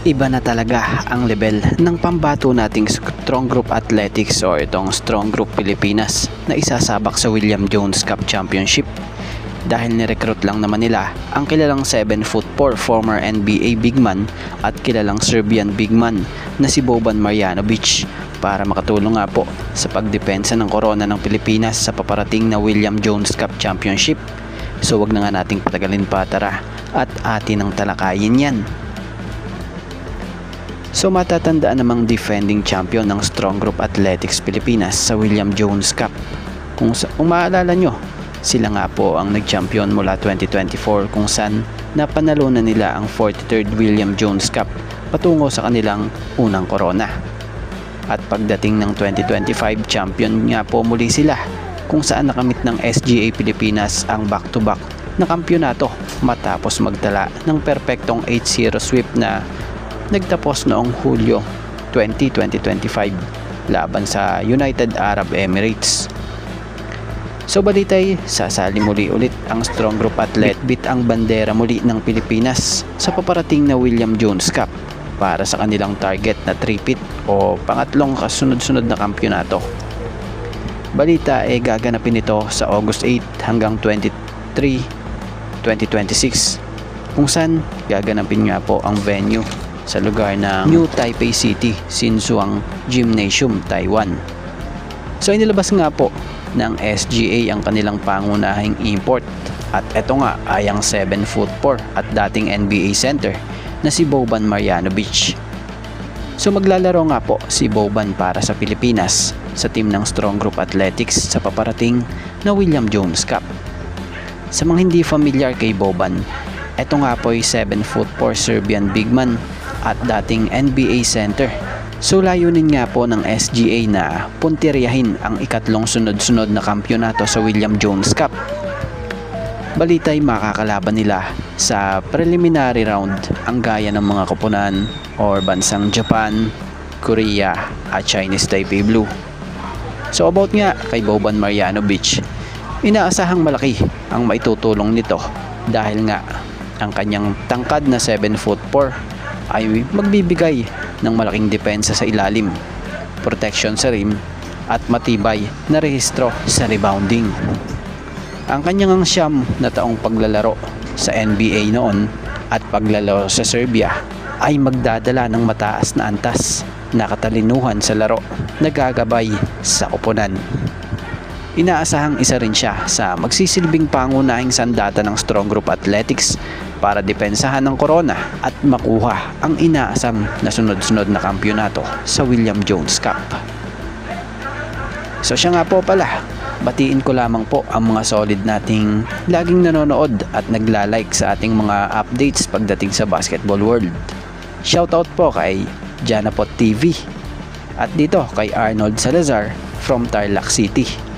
Iba na talaga ang level ng pambato nating Strong Group Athletics o itong Strong Group Pilipinas na isasabak sa William Jones Cup Championship. Dahil nirecruit lang naman nila ang kilalang 7'4" former NBA big man at kilalang Serbian big man na si Boban Marjanovic para makatulong nga po sa pagdepensa ng korona ng Pilipinas sa paparating na William Jones Cup Championship. So wag na nga nating patagalin pa, tara at atin ang talakayin yan. So matatandaan namang defending champion ng Strong Group Athletics Pilipinas sa William Jones Cup. Kung maalala nyo, sila nga po ang nag-champion mula 2024 kung saan napanalunan nila ang 43rd William Jones Cup patungo sa kanilang unang korona. At pagdating ng 2025, champion nga po muli sila kung saan nakamit ng SGA Pilipinas ang back-to-back na kampyonato matapos magtala ng perpektong 8-0 sweep na nagtapos noong Hulyo 2025 laban sa United Arab Emirates. So balitay, sasali muli ulit ang Strong Group Athlete bit ang bandera muli ng Pilipinas sa paparating na William Jones Cup para sa kanilang target na three-peat o pangatlong kasunod-sunod na kampyonato. Balita gaganapin ito sa August 8 hanggang 23, 2026 kung saan gaganapin nga po ang venue sa lugar ng New Taipei City, Xinzhuang Gymnasium, Taiwan. So inilabas nga po ng SGA ang kanilang pangunahing import at eto nga ay ang 7'4" at dating NBA center na si Boban Marjanovic. So maglalaro nga po si Boban para sa Pilipinas sa team ng Strong Group Athletics sa paparating na William Jones Cup. Sa mga hindi familiar kay Boban, eto nga po ay 7'4" Serbian big man at dating NBA center. So layunin nga po ng SGA na puntiryahin ang ikatlong sunod-sunod na kampyonato sa William Jones Cup. Balitay makakalaban nila sa preliminary round ang gaya ng mga koponan or bansang Japan, Korea at Chinese Taipei Blue. So about nga kay Boban Marjanovic, inaasahang malaki ang maitutulong nito dahil nga ang kanyang tangkad na 7'4" ay magbibigay ng malaking depensa sa ilalim, protection sa rim at matibay na rehistro sa rebounding. Ang kanyang siyam na taong paglalaro sa NBA noon at paglalaro sa Serbia ay magdadala ng mataas na antas na katalinuhan sa laro na gagabay sa koponan. Inaasahang isa rin siya sa magsisilbing pangunahing sandata ng Strong Group Athletics para depensahan ng korona at makuha ang inaasam na sunod-sunod na kampyonato sa William Jones Cup. So siya nga po pala, batiin ko lamang po ang mga solid nating laging nanonood at nagla-like sa ating mga updates pagdating sa basketball world. Shoutout po kay Janapot TV at dito kay Arnold Salazar from Tarlac City.